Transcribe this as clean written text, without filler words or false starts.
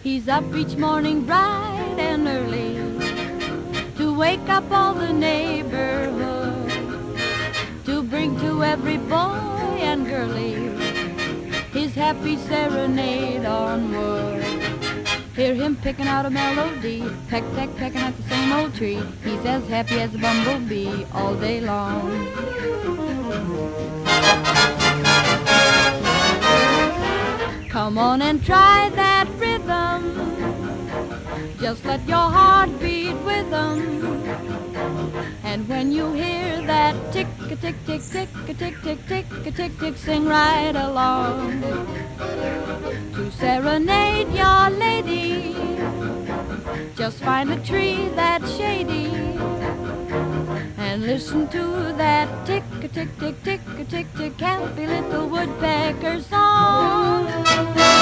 He's up each morning bright and early to wake up all the neighborhood, to bring to every boy and girlie his happy serenade on wood. Hear him picking out a melody, peck, peck, pecking at the same old tree. He's as happy as a bumblebee all day long. Come on and try that rhythm, just let your heart beat with them. And when you hear that tick-a-tick, tick, tick-a-tick, tick, tick-a-tick, tick, sing right along. To serenade your lady, just find a tree that's shady and listen to that tick-a-tick, tick, tick-a-tick, tick, happy little woodpecker song.